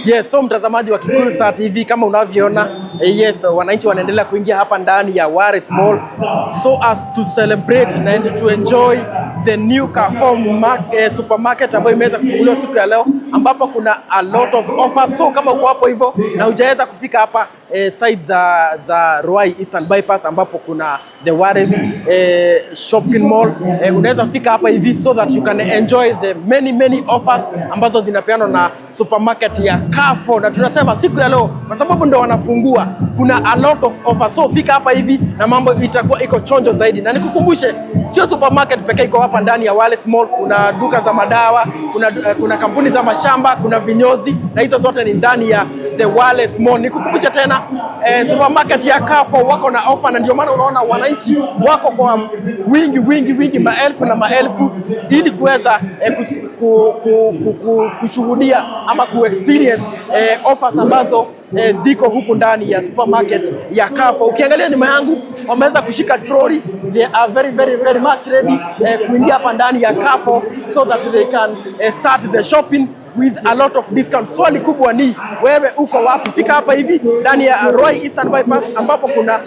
Yes, so mtazamaji wa Kikuyu Star TV kama unavyoona, yes, wananchi wanaendelea kuingia hapa ndani ya Wares Mall so as to celebrate and to enjoy the new Carrefour supermarket ambayo imeweza kufunguliwa siku ya leo, ambapo kuna a lot of offers. So kama uko hapo hivyo na hujaweza kufika hapa side za Ruai Eastern Bypass ambapo kuna the Wares shopping mall, unaweza fika hapa hivi so that you can enjoy the many offers ambazo zinapeanwa na supermarket ya Carrefour. Na tunasema siku ya leo kwa sababu ndio wanafungua, kuna a lot of offers. So fika hapa hivi na mambo itakuwa iko chonjo zaidi. Na nikukumbushe, sio supermarket pekee iko hapa ndani ya Wares Mall, kuna duka za madawa, kuna kampuni za mashamba, kuna vinyozi, na hizo zote ni ndani ya the Wares Mall. Nikukumbusha tena supermarket ya Carrefour wako na offer, na ndio maana unaona wananchi wako kwa wingi maelfu na maelfu ili kuweza kushuhudia ama kuexperience offers ambazo ziko huku ndani ya supermarket ya Carrefour. Ukiangalia nyuma yangu wameweza kushika trolley, they are very much ready kuingia hapa ndani ya Carrefour so that they can start the shopping with a lot of discount. Swali kubwa ni wewe uko wapi? Fika hapa hivi ndani ya Ruai Eastern Bypass ambapo kuna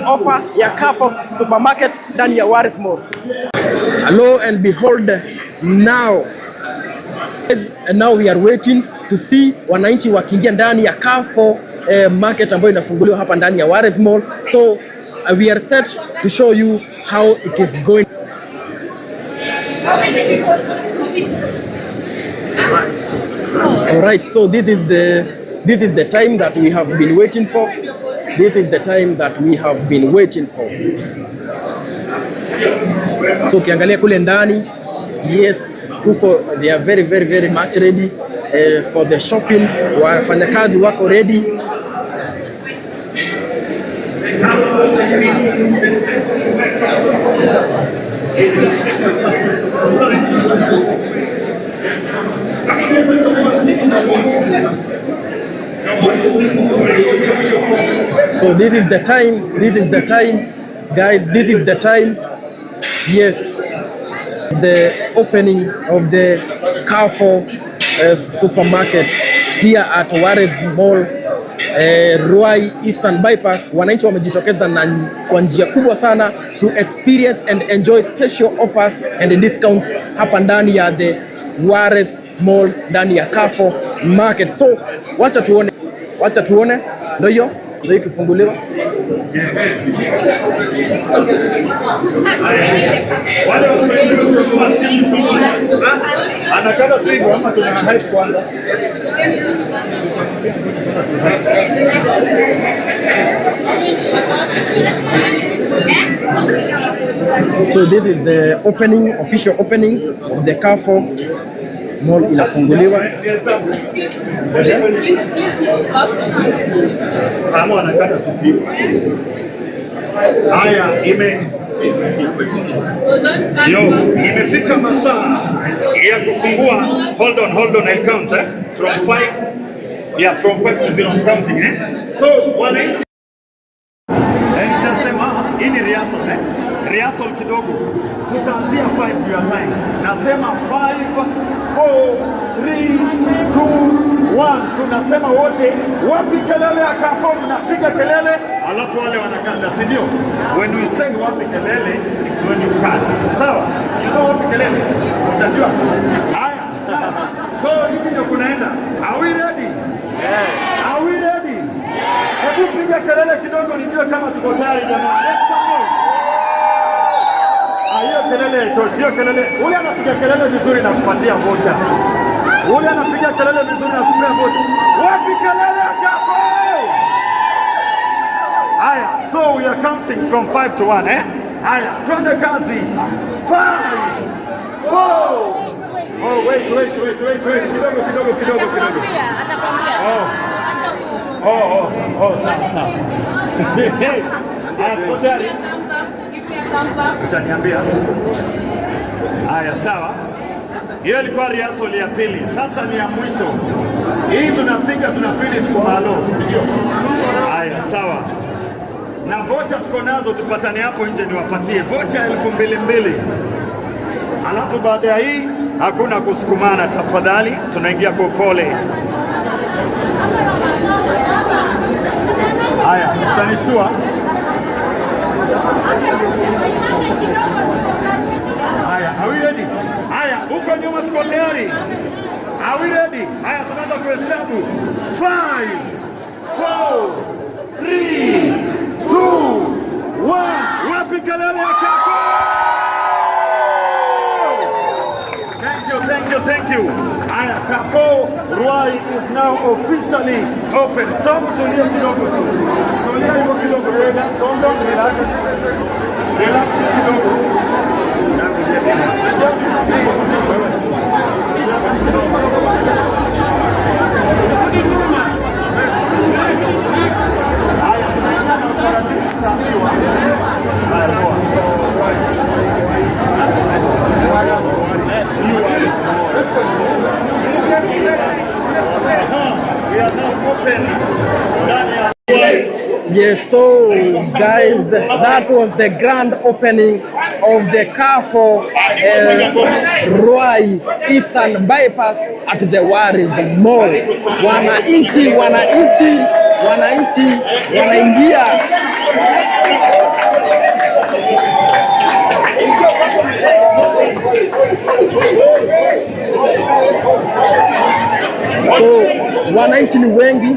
offer ya Carrefour supermarket ndani ya Wares Mall. Hello and behold, now we are waiting to see wananchi wakiingia ndani ya Carrefour market ambayo inafunguliwa hapa ndani ya Wares Mall. So we are set to show you how it is going. Alright, so this is the time that we have been waiting for. So ukiangalia kule ndani, yes, huko they are very much ready for the shopping. Wafanyakazi wako ready. So this is the time, guys, this is the time. Yes, the opening of the Carrefour supermarket here at Wares Mall, Ruai Eastern Bypass. Wananchi wamejitokeza na kwa njia kubwa sana to experience and enjoy special offers and discounts hapa ndani ya the Wares Mall, ndani ya Carrefour market. So wacha tuone, ndio hiyo kifunguliwa. Anakata tu ama tuna hype kwanza. So this is the official opening of the Carrefour Mall inafunguliwa. Kama anakata tu. Haya, imefika masaa ya kufungua. Hold on, I'll count from 5. Yeah, from 5 to 0 I'm counting. So wananchi, nitasema hii ni rehearsal kidogo. Tutaanzia 5 your time. Nasema 5 4 3 2 1. Tunasema wote, wapi kelele ya Carrefour, mnapiga kelele, alafu wale wanakata, si ndio? When we say wapi kelele, it's when you cut. Sawa? You know wapi kelele? Unajua? Haya, sawa. So hivi ndio kunaenda. Are we ready? Yeah. Are we ready? Hebu piga kelele kidogo nijue kama tuko tayari jamani. Let's go. Hiyo kelele sio kelele. Ule anapiga kelele vizuri na kupatia vocha. Ule anapiga kelele vizuri na kupatia vocha. Wapi kelele hapo? Haya, so we are counting from 5 to 1, Haya, twende kazi. 5 4. Oh, wait. Kidogo. Atakwambia. Oh, sawa. Haya, tayari. Utaniambia. Haya, sawa. Hiyo ilikuwa rehearsal ya pili. Sasa ni ya mwisho. Hii tuna finish kwa malo, sio? Haya, sawa. Na vocha tuko nazo, tupatane hapo nje niwapatie vocha 2,200. Alafu baada ya hii hakuna kusukumana, tafadhali tunaingia kwa pole. Utanishtua. Haya, are we ready? Haya, huko nyuma tuko tayari. Are we ready? Haya, tunaanza kuhesabu. 5, 4, 3, 2, 1. Wapi kelele ya kaka? Thank you. Haya, Kapo Ruai is now officially open. Some tulia kidogo. Tulia hiyo kidogo. Relax kidogo. Yes, so guys, that was the grand opening of the Carrefour Ruai Eastern Bypass at the Waris Mall. Wananchi wanaingia. So wananchi ni wengi.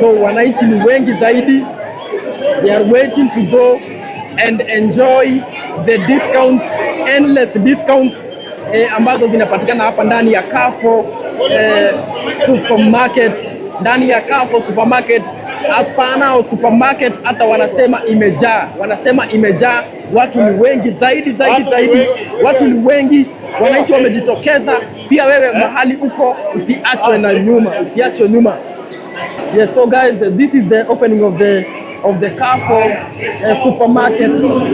So wananchi ni wengi zaidi. They are waiting to go and enjoy the discounts, endless discounts ambazo zinapatikana hapa ndani ya Carrefour supermarket. Ndani ya Carrefour supermarket, Aspanao supermarket hata wanasema imejaa. Watu ni wengi zaidi. Watu ni wengi, wananchi wamejitokeza. Pia wewe mahali uko usiachwe nyuma. Yes, so guys, this is the opening of the Carrefour supermarket.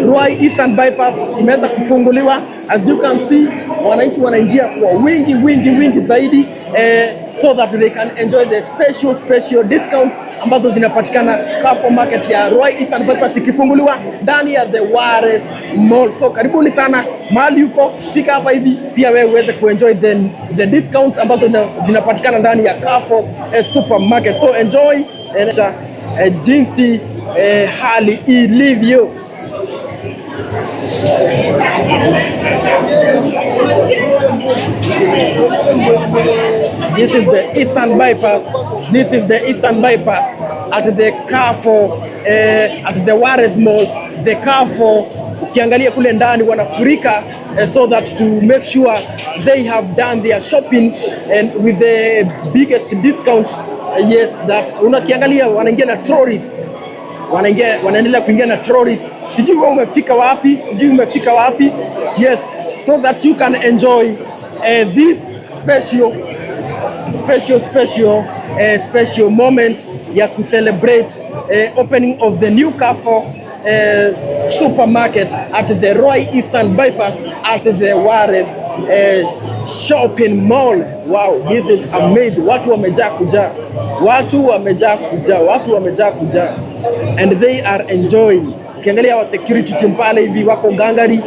Ruai Eastern Bypass imeweza kufunguliwa. As you can see, wananchi wanaingia kwa wingi zaidi so that they can enjoy the special discount ambazo zinapatikana Carrefour market ya Ruai Eastern Bypass ikifunguliwa ndani ya the Waris Mall. So karibuni sana mahali uko, fika hapa hivi pia wewe uweze kuenjoy the discount ambazo zinapatikana ndani ya Carrefour supermarket. So enjoy jinsi hali ilivyo. This is the Eastern Bypass at the Carrefour at the Waris Mall. The Carrefour, ukiangalia kule ndani wanafurika so that to make sure they have done their shopping and with the biggest discount. Yes, that unakiangalia wanaingia na trolleys. Wanaendelea kuingia na trolleys. Sijui wewe umefika wapi. Yes, so that you can enjoy this special moment ya to celebrate opening of the new Carrefour supermarket at the Ruai Eastern Bypass at the Waris shopping mall. Wow, this is amazing. Watu wamejaa kuja and they are enjoying. Ukiangalia wa security team pale hivi wako gangari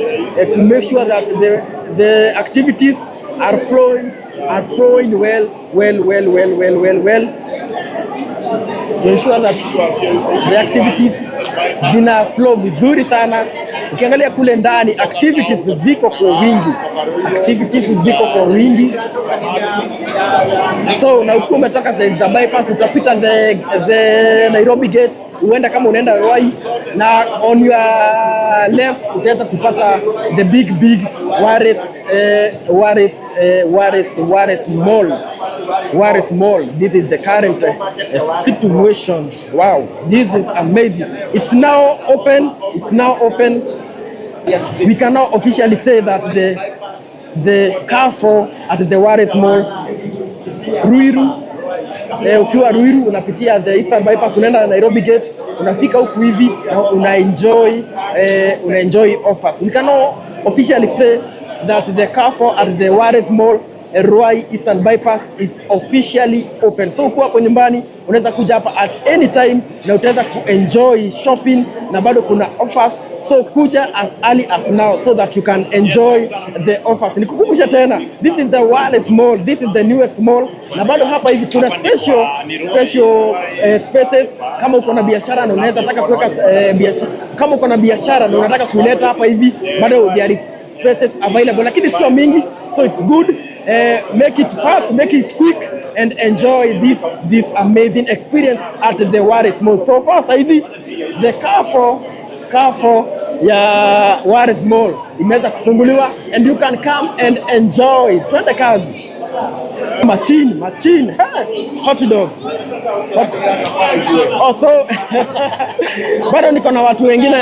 to make sure that the activities are flowing well. To ensure that the activities zina flow vizuri sana. Ukiangalia kule ndani activities ziko kwa wingi. So na ukiwa umetoka za bypass utapita the Nairobi gate, uenda kama unaenda Ruai, na on your left utaweza kupata the big Waris Mall. This is the current situation. Wow, this is amazing. It's now open. We can now officially say that the Carrefour at the Waris Mall Ruiru, ukiwa Ruiru unapitia the Eastern Bypass unaenda Nairobi gate, unafika huku hivi na una enjoy offers. We can now officially say that the Carrefour at the Waris Mall Ruai Eastern Bypass is officially open. So ukiwa hapo nyumbani unaweza kuja hapa at any time na utaweza kuenjoy shopping na bado kuna offers. So kuja as early as now so that you can enjoy the offers. Nikukumbusha tena, this is the wireless mall, this is the newest mall. Na bado hapa hivi kuna special spaces. Kama uko na biashara na unaweza taka kuweka biashara, kama uko na biashara na unataka kuileta hapa hivi, bado there is spaces available, lakini sio mingi, so it's good. Make it fast, make it quick and enjoy this amazing experience at the wireless mall. So far saizi the Carrefour ya wireless mall imeweza kufunguliwa and you can come and enjoy. Twende kazi. Machine. Hot dog. Also, bado niko na watu wengine.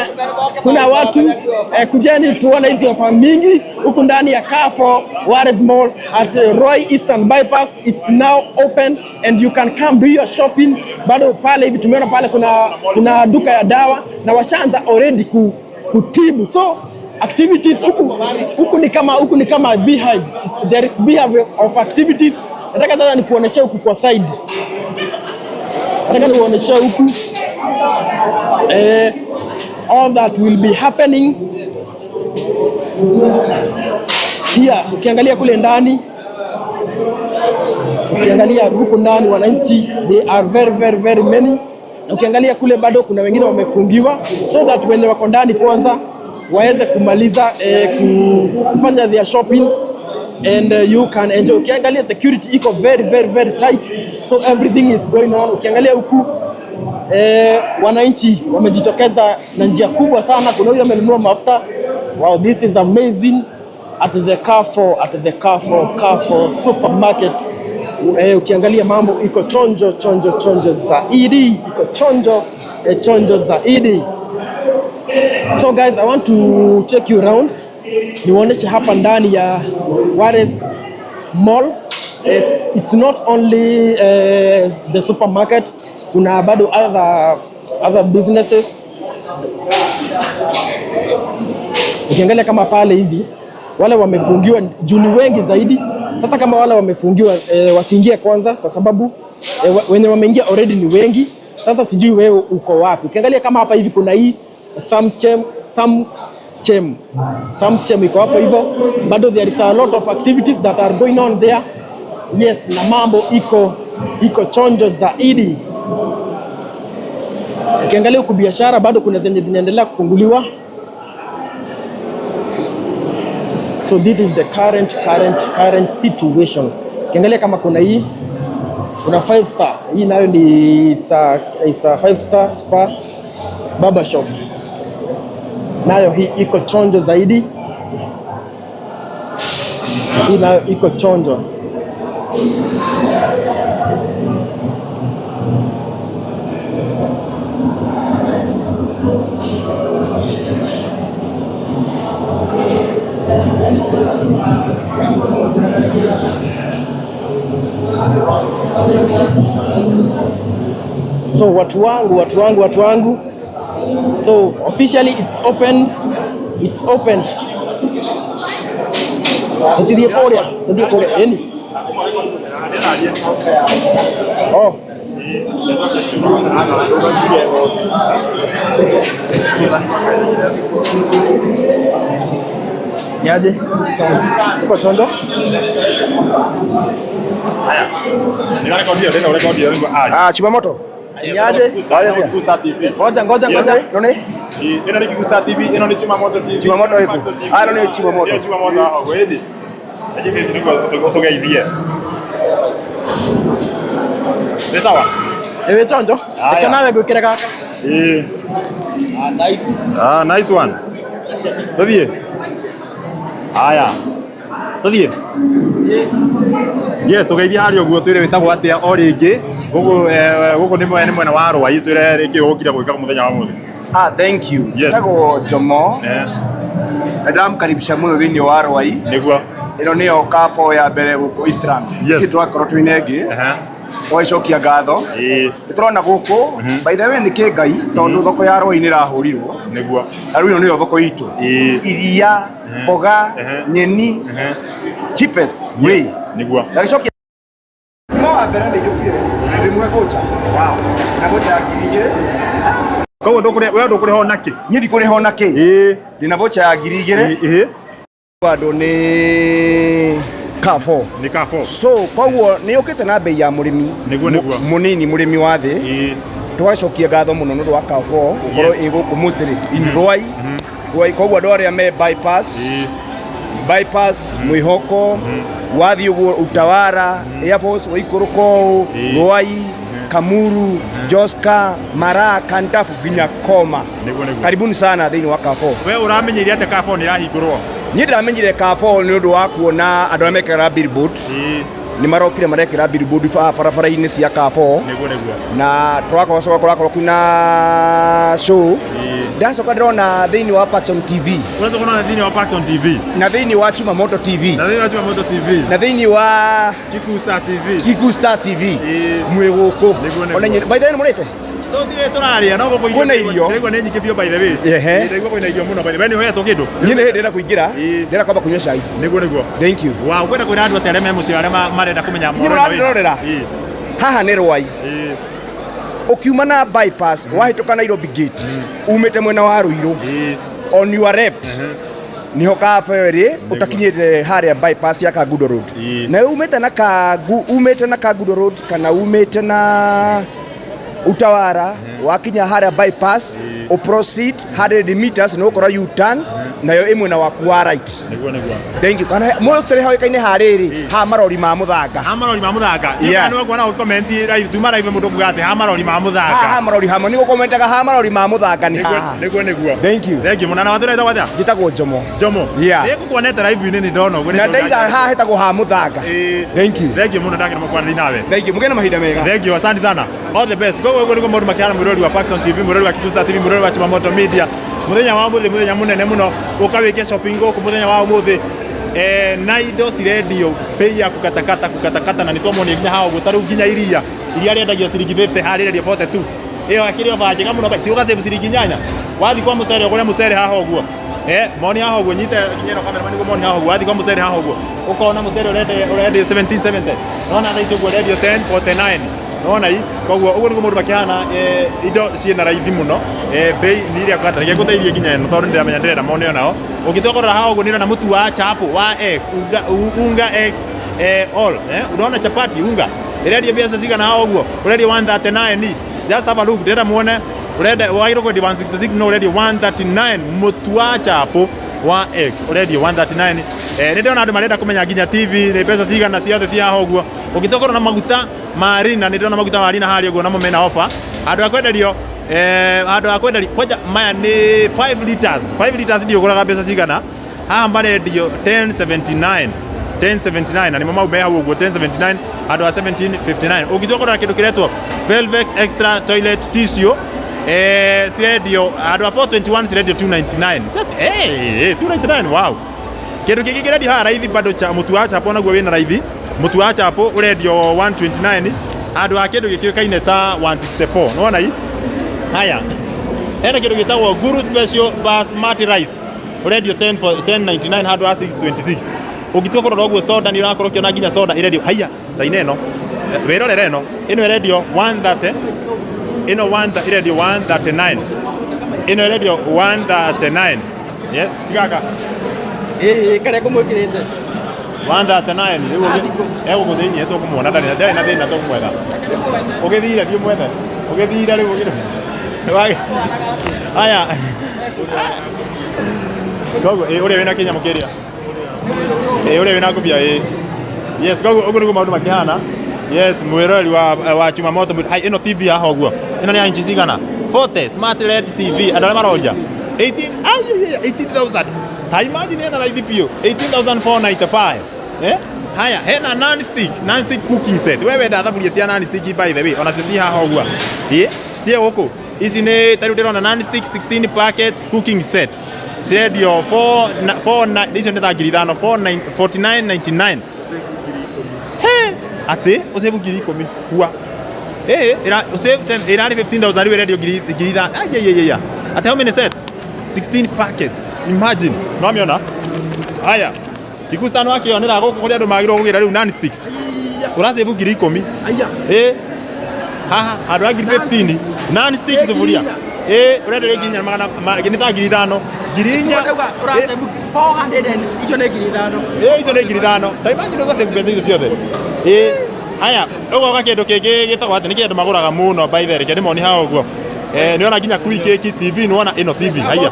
Kuna watu kujeni tuone hizi ofa mingi huku ndani ya Carrefour Wireless Mall at Ruai Eastern Bypass. It's now open and you can come do your shopping. Bado pale hivi tumeona pale kuna duka ya dawa na washaanza already kutibu. So activities huku ni kama beehive. There is beehive of activities. Nataka sasa nikuoneshe huku kwa side. Nataka nikuoneshe huku all that will be happening here. Ukiangalia kule ndani, ukiangalia huku ndani wananchi they are very many. Na ukiangalia kule bado kuna wengine wamefungiwa so that wenye wako ndani kwanza waweze kumaliza kufanya their shopping and you can enjoy. Ukiangalia security iko very tight, so everything is going on. Ukiangalia huku wananchi wamejitokeza na njia kubwa sana. Kuna huyo amenunua mafuta. Wow, this is amazing at the Carrefour supermarket. Ukiangalia mambo iko chonjo zaidi, iko chonjo zaidi. So guys, I want to take you around. Niwaoneshe hapa ndani ya Wireless Mall. It's not only the supermarket, kuna bado other businesses. Ukiangalia kama pale hivi wale wamefungiwa juu ni wengi zaidi. Sasa kama wale wamefungiwa wasiingie kwanza kwa sababu wenye wameingia already ni wengi. Sasa sijui wewe uko wapi. Ukiangalia kama hapa hivi kuna hii Samchem iko hapo hivyo. Bado there is a lot of activities that are going on there. Yes, na mambo iko chonjo zaidi. Ukiangalia huku biashara bado kuna zenye zinaendelea kufunguliwa. So this is the current situation. Ukiangalia kama kuna hii, kuna 5 star. Hii nayo ni it's a 5 star spa barber shop. Nayo hii iko chonjo zaidi. Hii nayo iko chonjo. So watu wangu. So officially it's open. Tudie Korea. Eni. Oh. Yaje? Uko chonjo? Haya. Nirekodi. Chuma moto. Yaje? Ngoja. None? Ino ni Kigusa TV, ino ni Chuma Moto TV. Chuma moto iko. None Chuma moto. Chuma moto hapo kweli. Aje ndio kutogeithia. Ni sawa? Ewe chonjo. Ekanawe gukira kaka. Nice. Nice one. Todie. Haya. Todie. Yes, tugeithia hari oguo twire witagwo atia o ringi. Gugu ni mwena wa Ruai twire ringi gukira gwika muthenya wa muthi. Thank you. Yes. Tago Jomo. Ndamkaribisha muno thini wa Ruai. Niguo. Ino niyo Carrefour ya mbere guku Eastern. Yes. Twakorwo twinegi. Twacokia ngatho. Turona guku by the way ni kingai tondu thoko ya Ruai ni rahurirwo. Niguo. Na riu niyo thoko itu. Iria, mboga, nyeni, cheapest way. niguo yagicokia mo ambere ni jukire rimwe gocha wow na gocha ngirigire koguo ndukuri ho naki nyiri kuri ho naki ndina vocha ya ngirigire bado ni K4 ni K4 so koguo ni ukite na bei ya murimi niguo munini murimi wa thi twacokia ngatho muno nundu wa K4 ukoro iguku mustri in Ruai Ruai koguo andu aria me bypass mwihoko wathi uguo utawara Air Force waikuruko Ruai Kamuru Joska Mara Kantafu ginya Koma karibuni sana thiini wa K4 we uramenyire ate K4 ni rahingurwo ni ndamenyire K4 ni undu wa kuona andu amekera billboard ni marokire marekera billboard barabara-ini cia K4 na twakorwo kuna show ndacoka ndĩrona thĩinĩ wa Paxson TV ũrona thĩinĩ wa Paxson TV na thĩinĩ wa Chumamoto TV na thĩinĩ wa Kiku Star TV mwĩ gũkũ ona by the way nĩ mũrĩte tũraria no gũkũ kwĩna irio nĩguo nĩ nyingĩ biũ by the way nĩguo kwĩna irio mũno by the way nĩ hoyetwo kĩndũ niĩ nĩ hĩndĩ ĩrenda kũingĩra ndĩrenda kwamba kũnyua cai nĩguo thank you wow kwenda kwĩra andũ atĩ arĩa me mũciĩ arĩa marenda kũmenya mũrorera haha nĩ Ruai ukiuma na bypass wahĩtũka Nairobi gate umĩte mwena wa Ruiru on your left niho K4 utakinyĩte harĩa bypass ya Kagudo road na umĩte na Kagudo road kana umĩte na Utawara wakinya harĩa bypass proceed 100 meters no ukora U-turn nayo imwe na waku wa right niguo thank you kana mostly hawikaine harĩrĩ ha marori ma muthanga ĩno nĩ kuona comment live tuma live mũndũ kugate ha marori ma muthanga ha marori hamwe nĩguo commentaga ha marori ma muthanga nĩ haha niguo thank you mũna na watũreta gwatha njĩtagwo Njomo nĩngũkuonete live-inĩ nĩ ndona ũguo na ndaiga haha hetagwo ha muthanga thank you mũno ndakĩrĩ mũkwanĩri nawe thank you mũgĩe na mahinda mega thank you asante sana all the best koguo ũguo nĩguo maũndũ makĩhana mwĩrori wa Paxson TV mwĩrori wa Kiku Star TV mwĩrori wa Chumamoto Media muthenya wa muthi muthenya munene muno ukawikia shopping guku muthenya wa muthi na indo cirendio bei ya kukatakata na nitwamoni nginya hao gutaru nginya iria riendagio ciringi 50 harirerio 42 iyo akiri ofa njega muno bati ugaze ciringi nyanya wathi kwa mucere uguria mucere haha uguo moni haha uguo nyite nyero cameraman uguo moni haha uguo wathi kwa mucere haha uguo ukona mucere urende 1770 nona thaisi uguo radio 1049 nona hii koguo uguo niguo mundu makihana indo ciena raithi muno bei ni iria kwataragia guteithia nginya no tondu ndiramenya ndirenda mone nao ugitokorora haha uguo nira na mutu wa chapo wa X unga X all unaona chapati unga iredia biasa cigana haha uguo uredia 139 just have a look ndira muone urenda wairo kwa 166 no uredia 139 mutu wa chapo wa X uredia 139 ni ndona andu marenda kumenya nginya TV ni pesa cigana ciothe cia haha uguo ugitokorora na maguta marina ndirona maguta marina hari uguo na mumena offer andu akwenderio kwaja maya ni 5 liters ndio guraga pesa cigana haha marendio 1079 na ni mama umeha uguo 1079 andu a 1759 ugitokorora kindu kiretwo Velvex extra toilet tissue cirendio andu a 421 cirendio 299 just 299 wow kindu kiki kirendio haha raithi bado cha mutu wa chapo naguo wina raithi mutu wa chapo urendio 129 andu a kindu gikikaine ta 164 nona hii haya hena kindu gitagwo Guru special basmati rice urendio 1099 andu a 626 ugitokorora uguo soda ni urakorokio na nginya soda irendio haya ta ineno wirorere eno irendio 130 ino 1 irendio 139 ino irendio 139 yes tikaka kare kumwikirite 139 ego muthini eto kumwona ndari na thina to kumwetha ugithira thio mwethe ugithira riu haya gogo uri wina Kenya mukiria uri wina ngubia yes gogo ugu niguo maundu makihana yes mwirori wa Chumamoto ino TV haha uguo ino ni inchi cigana 40 smart LED TV andare maroja 18000 ta imagine ena raithi bio 18495 haya hena non stick cooking set wewe nda thaburia cia non stick by the way ona tuthi haha uguo cie guku ici ni taru ndirona non stick 16 packet cooking set ciendio 4 icio ni thangiri 49.99 ati usave ngiri 10 hua usave 10 irani 15000 riu radio ngiri ati how many sets 16 packets imagine no miona haya Kikustano akionera goko kuri andu magiro kugira riu non sticks. Urase bu ngiri 10. Aya. Haha, andu a ngiri 15. Non sticks sufuria. Urende nginya magana nginita ngiri 5. Ngiri 4. Urase bu 400 icho ne ngiri 5. Icho ne ngiri 5. Ta imagine uko save pesa icio ciothe. Aya, ugo ka kindu kingi gitagwo ati ni kindu maguraga muno by the way, kende moni ha uguo. Ni ona nginya Quick TV ni ona ino TV. Aya.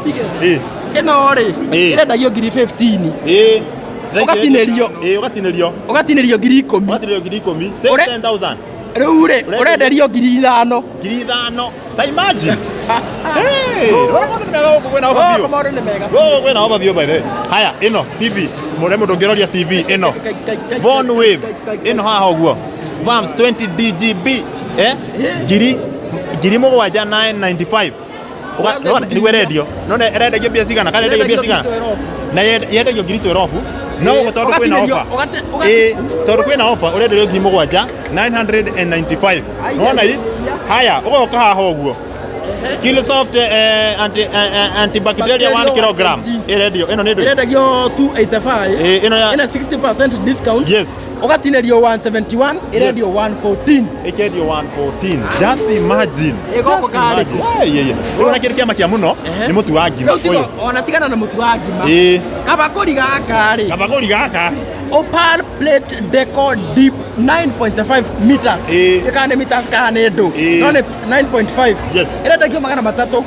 Ino ri irendagio ngiri 15. Ugatinerio. Ugatinerio. Ugatinerio ngiri 10. Ugatinerio ngiri 10. 10,000. Riu ri urenderio ngiri 5. Ngiri 5. Ta imagine. Romo ni mega uko kwena overview. Romo ni mega. Kwena overview by the way. Haya, ino TV. Muremo ndongeroria TV ino. Von Wave. Ino haha uguo. VAMS 20 DGB. Ngiri mugwanja 995. Ni we radio. No ne radio bia sigana, kana radio bia sigana. Na yendagio ngiri 12. No tondu kwina offer. Tondu kwina offer urenderio ngiri mugwanja 995. Nona hii? Haya, ugoka haha uguo. Killsoft antibacterial 1 kilogram. Radio ino ni ndu. Irendagio 285. Ina 60% discount. Yes. Ugatinerio 171, iradio 114. Ikedio 114. Just imagine. Egoko kale. Una kiri kiama kia muno ni mutu wa ngima. Ona tigana na mutu wa ngima. Kabakuri gaka ri. Kabakuri gaka. Opal plate decor deep 9.5 meters. Ikane meters kana ndo. None 9.5. Yes. Irendagio magana matatu.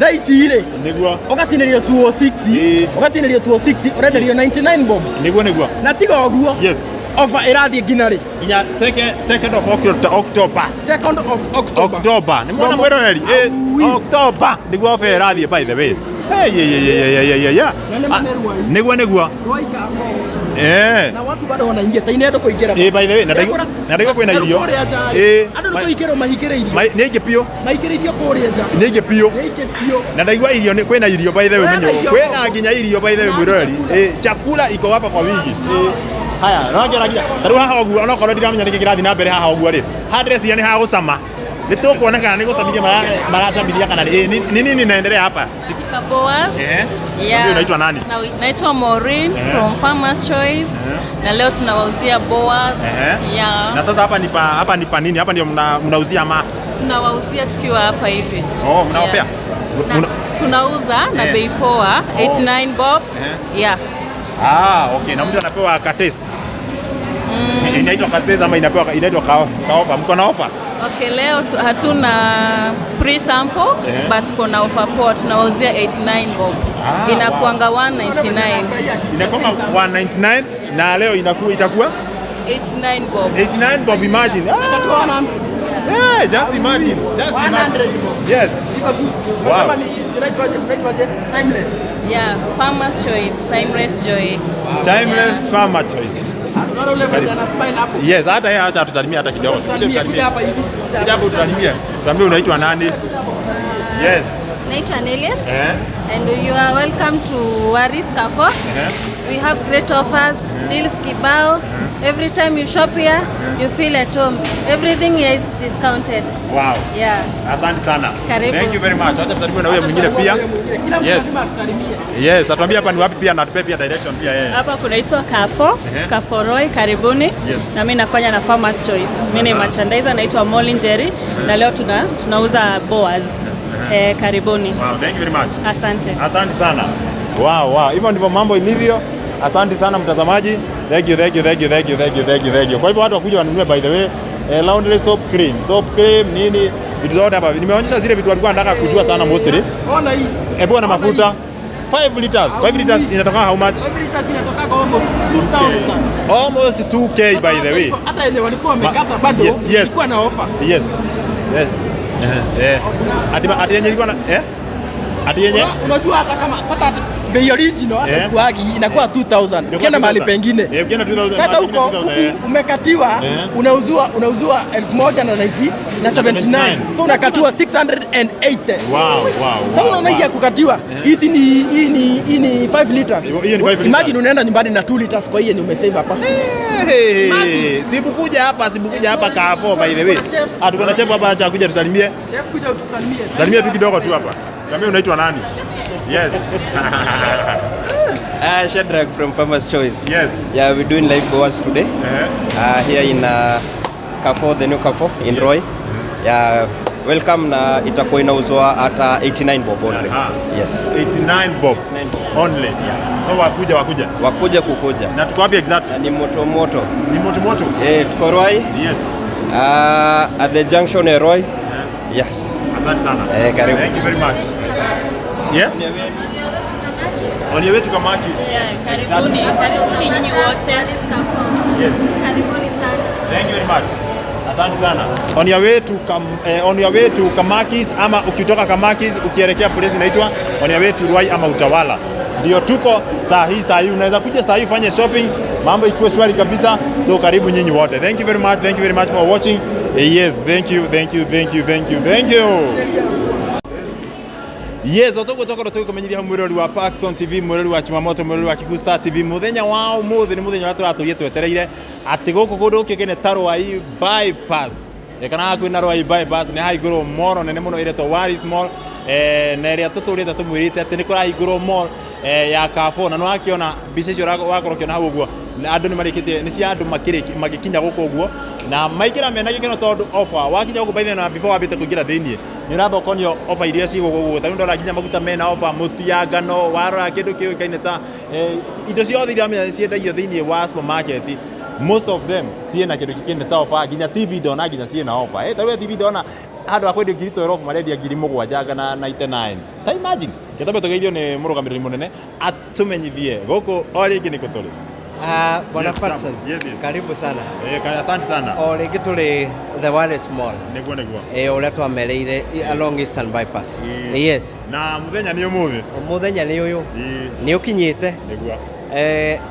Thaici ri. Niguo. Ugatinerio 206. Ugatinerio 206 urenderio 99 bob. Niguo. Na tiga oguo. Yes. Offer irathie nginya ri. Inya 2nd of October. 2nd of October. October. Ni mwana mwiroreri. October. Niguo offer irathie by the way. Niguo. Ruai ka. Na watu bado wanaingia tainendo kuingira. By the way, ndio kwena irio. Andu niko ikero mahikire irio. Ni ngipio. Mahikire irio kuria nja. Ni ngipio. Na ndaigua irio ni kwena irio by the way menyo. Kwena nginya irio by the way mwiroreri. Chakula iko hapa kwa wingi. Haya, nongeragia. Taru haha oguo ona korwo ndiramenya niki kirathi na mbere haha oguo ri. Address ya ni haha gucama. Ni tukuona kana ni gucamithia maracambithia kana ni nini inaendelea hapa? Boas. Yeah. Unaitwa nani? Naitwa Maureen from Farmers Choice. Na leo tunawauzia Boas. Yeah. Na sasa hapa ni pa nini? Hapa ndio mnauzia tunawauzia tukiwa hapa hivi. Mnaopea? Tunauza na bei poa 89 bob. Yeah. Okay. Na mtu anapewa ka test. Inaitwa ka test ama inaitwa ka offer. Mko na offer? Okay, leo hatuna free sample but tuko na offer poa, tunawauzia 89 bob. Inakuanga 199. Inakuwa 199 na leo itakuwa 89 bob. 89 bob, imagine. Just imagine. 100. Yes. Wow. Timeless. Yeah, Farmers Choice, Timeless Joy. Timeless Farmer Choice. Yes, hata yeye acha tusalimie hata kidogo. Kidogo tusalimie. Tuambie unaitwa nani? Yes. Naitwa Nelius. And you are welcome to Waris Carrefour. We have great offers, deals kibao. Every time you shop here, you feel at home. Everything here is discounted. Wow. Yeah. Asante sana. Karibu. Thank you very much. Acha tusalimie na wewe mwingine pia. Yes. Yes, atuambie hapa ni wapi pia na atupe pia direction pia yeye. Hapa kunaitwa Carrefour, Carrefour Ruai, karibuni. Yes. Na mimi nafanya na Farmers Choice. Mimi ni merchandiser, naitwa Njeru na leo tunauza Boas. Karibuni. Wow, thank you very much. Asante. Asante sana. Wow. Hivyo ndivyo mambo ilivyo. Asante sana mtazamaji. Thank you. Kwa hivyo watu wakuja wanunue by the way, laundry soap cream nini vitu zote hapa. Nimeonyesha zile vitu walikuwa wanataka kujua sana mostly. Ona hii. Na mafuta 5 liters. 5 liters inatoka how much? 5 liters inatoka almost 2000. Almost 2k by the way. Hata yenye walikuwa wamekata bado ilikuwa na offer. Yes. Ati yenye ilikuwa na ati yenye unajua hata kama sasa bei original hata kuagi inakuwa 2000 ukienda mahali pengine. Ukienda 2000. Sasa huko umekatiwa unauzwa 1090 na 79. So unakatiwa 680. Wow. Sasa unaona hii ya kukatiwa hii ni 5 liters. Imagine unaenda nyumbani na 2 liters kwa hiyo ni umesave hapa. Sibukuja hapa Carrefour by the way. Tuko na chef hapa, acha kuja tusalimie. Chef kuja tusalimie. Salimia tu kidogo tu hapa. Kama unaitwa nani? Yes. Shadrach from Farmer's Choice. Yes. Yeah, we're doing live boas today. Here in Carrefour, the new Carrefour in Ruai. Yeah, welcome na itakuwa inauzwa at 89 bob only. Yes. 89 bob. Only. Yeah. So wakuja kukuja. Na tuko wapi exactly? Ni moto. Ni moto? Tuko Ruai. Yes. At the junction ya Ruai. Yes. Asante sana. Karibu. Thank you very much. Yes. On your way to Kamakis. Karibuni nyinyi wote. Yes. Karibuni sana. Thank you very much. Asante sana. On your way to Kamakis ama ukitoka Kamakis ukielekea place inaitwa on your way to Ruai ama Utawala. Ndio tuko saa hii unaweza kuja saa hii ufanye shopping, mambo ikuwe shwari kabisa. So karibu nyinyi wote. Thank you very much for watching. Yes, thank you. Yes, otoko kumenyithia mwirori wa Parkson TV, mwirori wa Chimamoto, mwirori wa Kigusta TV. Muthenya wao muthi ni muthenya wa turatuye twetereire ati guku kundu kigene Ruai bypass. Ekana kwina Ruai bypass ni haiguru mall nene muno ireto Waris Mall na area tuturite tumwirite ati ni kurahiguru mall ya Carrefour na no akiona bica icio wakorokio na hau uguo andu ni marikite ni cia andu magikinya guku uguo na maigira mena gikeno tondu offer wakinya guku baithe na before wabite kuingira thiini ni ramba konio offer iria cigo guku ta ndo rakinya maguta mena offer mutia ngano warora kindu kiu kaine ta indo ciothe iria menya ciendagio thiini wa supermarket most of them ciena kindu kikine ta offer nginya TV dona nginya ciena offer ta we TV dona handu akwendio ngiri 12 marendia ngiri 7 na 99 ta imagine kitabe togeithio ni murugamiriri munene atumenyithie guku ori ngi ni kuturi Bwana Patson. Yes. Karibu sana. Asante sana. Rĩngĩ tũrĩ the Wallace Mall. Nĩguo. Ũrĩa twamereire along Eastern Bypass. Yes. Na muthenya nĩ ũmũthĩ. Muthenya nĩ ũyũ. Nĩ ũkinyĩte. Nĩguo.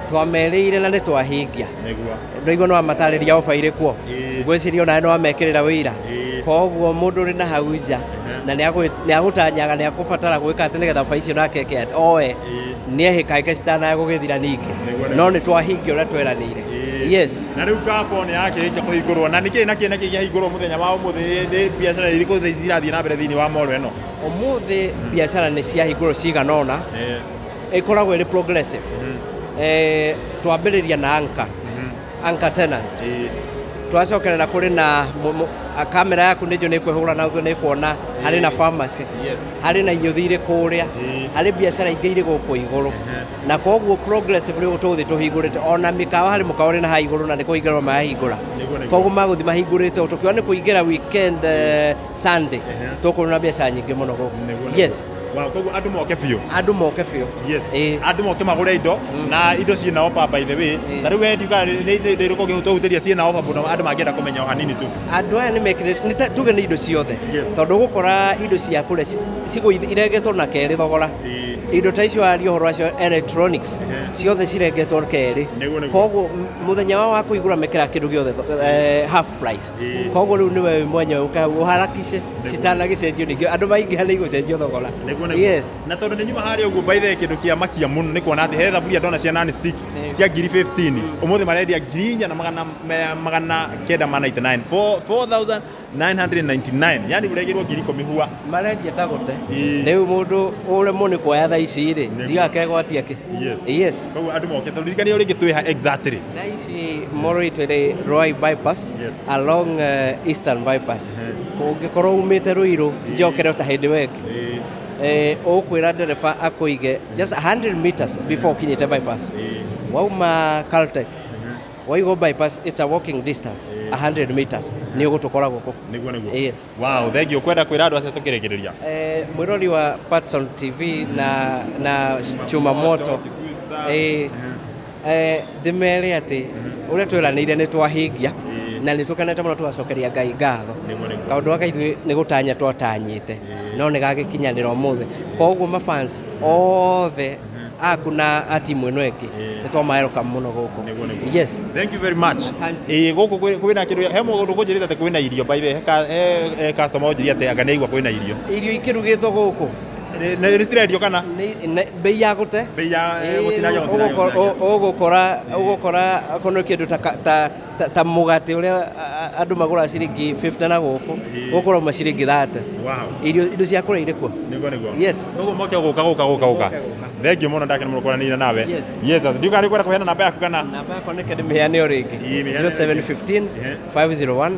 Twamereire na nĩ twahingia. Nĩguo. Ndoigua no amatarĩria ofa irĩ kuo. Ngwĩciria ona no amekĩrĩra wĩira. Koguo mũndũ ũrĩ na hau nja na nĩ agũtanyaga nĩ akũbatara gwĩka atĩ nĩgetha ofa icio nake eke oe nĩ ehĩkaĩke citana gũgĩthira ningĩ no nĩ twahingia ũrĩa tweranĩire. Yes. Na rĩu Carrefour nĩ yakĩrĩkia kũhingũrwo na nĩkĩ kĩahingũrwo mũthenya wa ũmũthĩ nĩ biacara irĩkũ cirathiĩ na mbere thĩinĩ wa mall ĩno? Ũmũthĩ biacara nĩ ciahingũrwo cigana ũna ĩkoragwo ĩrĩ progressive. Twambĩrĩria na anchor tenant. Twacokerera kũrĩ na kamera yaku nĩnjũ nĩ kwĩhũra na ũguo nĩ kuona harĩ na pharmacy, harĩ na inyuthi irĩ kũrĩa, harĩ biacara ingĩ irĩ gũkũ igũrũ na koguo progressive rĩu tũgũthiĩ tũhingũrĩte ona mĩkawa harĩ mũkawa ũrĩ na ha igũrũ na nĩ kũhingũrwo mahingũra koguo magũthiĩ mahingũrĩte tũkiuga nĩ kũingĩra weekend Sunday tũkũrwo na biacara nyingĩ mũno gũkũ. Yes. Koguo andũ moke biũ. Andũ moke biũ. Yes. Andũ moke magũre indo na indo ciĩna offer by the way. Na rĩu wendi uga nĩ indo irĩkũ ũhutĩria ciĩna offer mũno andũ mangĩenda kũmenya o hanini tu. Andũ aya nĩ mekĩrĩte tuge nĩ indo ciothe tondũ gũkora indo cia kũrĩa irengetwo na kerĩ thogora. Indo ta icio aria ũhoro wacio electronics ciothe cirengetwo kerĩ. Koguo mũthenya wa kũigũra mekĩra kĩndũ gĩothe half price. Koguo rĩu nĩwe mwenyewe ũharakishe citanagĩcenjio ningĩ andũ maingĩha nĩ igũcenjio thogora. Yes. Na tondu ni nyuma hari uguo by the kindu kia makia muno ni kuona ati he thaburia ndona cia non stick cia ngiri 15 umuthi marendia ngiri na magana 999 4999 yani uregirwo ngiri 10 hua marendia tagute riu mundu uremwo ni kuoya tha ici ri ndigakegwatia ki. Yes. Koguo andu moke tondu rikani uri gitwiha exactly na ici moro itwere Ruai bypass along Eastern Bypass kungikorwo umite Ruiru njokere ta hindi weke ukwira ndereba akuige just 100 meters before kinyite bypass wauma Caltex waigo bypass it's a walking distance 100 meters ni ugutukora guku niguo yes. Wow, thank you kwenda kwira andu acio tukirekereria mwirori wa Patson TV na Chimamoto ndimere ati uria tweranire ni twahingia na nĩ tũkenete mũno tũgacokeria Ngai ngatho kaũndũ gaka ithuĩ nĩ gũtanya twatanyĩte no nĩ gagĩkinyanĩra ũmũthĩ koguo mafans othe aku na atimu ĩno ĩngĩ nĩ twamaeroka mũno gũkũ. Yes. Thank you very much. Gũkũ kwĩna kĩndũ he mũndũ kũnjĩrĩte atĩ kwĩna irio by the he customer ũnjĩria atĩ anga nĩ aigua kwĩna irio ikĩrugĩtwo gũkũ nĩ cirendio kana bei ya gũte bei ya gũtinaja ũgũkora akorwo kĩndũ ta mũgate ũrĩa andu magura ciringi 50 na guku roma ciringi 30. Wow. Indo cia kura irikwo. Niguo. Yes. Uguo moke guka. Thengio muno ndake mukorana nawe. Yes. Ndiuga ari kwenda kuheana namba yaku kana? Namba yako nĩ kĩndĩ mĩheane o rĩngĩ 0715 501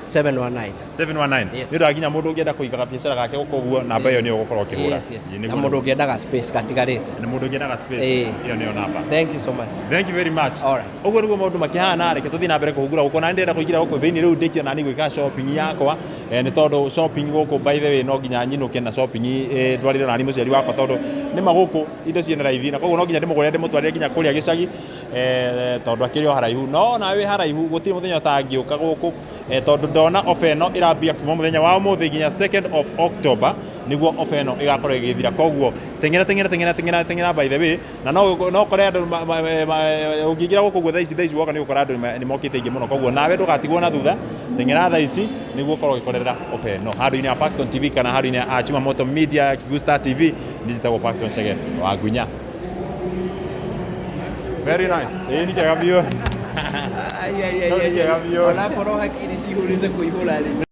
719. 719. Nĩ ndaginya mũndũ ũngĩenda kũigaga biacara gake gũkũ ũguo namba ĩyo nĩyo ũgũkorwo ũkĩhũra. Na mũndũ ũngĩendaga space gatigarĩte. Na mũndũ ũngĩendaga space ĩyo nĩyo namba. Thank you so much. Thank you very much. All right. Ũguo nĩguo maũndũ makĩhana, reke tũthiĩ na mbere kũhungura gũkũ, na ndĩrenda kũingĩra gũkũ thĩinĩ rĩu ndĩkia nani gwĩka shopping yakwa, nĩ tondũ shopping gũkũ by the way no nginya nyinũke na shopping ndwarĩre nani mũciari wakwa, tondũ nĩ magũkũ indo ciĩna raithi, na koguo no nginya ndĩmũgũrĩre ndĩmũtwarĩre nginya kũrĩa gĩcagi, tondũ akĩrĩ o haraihu, no nawe wĩ haraihu gũtirĩ mũthenya ũtangĩũka gũkũ, tondũ ndona ofa ĩno ĩrambia kuma mũthenya wa ũmũthĩ nginya 2nd of October niguo ofa ĩno ĩgakorwo ĩgĩthira. Koguo teng'era by the way, na no kore andũ ũngĩingĩra gũkũ guo thaa ici woka nĩ ũgũkora andũ nĩ mokĩte aingĩ mũno, koguo nawe ndũgatigwo na thutha, teng'era thaa ici niguo ũkorwo ũgĩkorera ofa ĩno handũ-inĩ ya Paxson TV kana handũ-inĩ ya Chumamoto Media, Kiguũ Star TV, njĩtagwo Paxson Chege wa Gunya. Very nice. Ni kega biũ. Ona korwo hakiri cihũrĩte kũihũra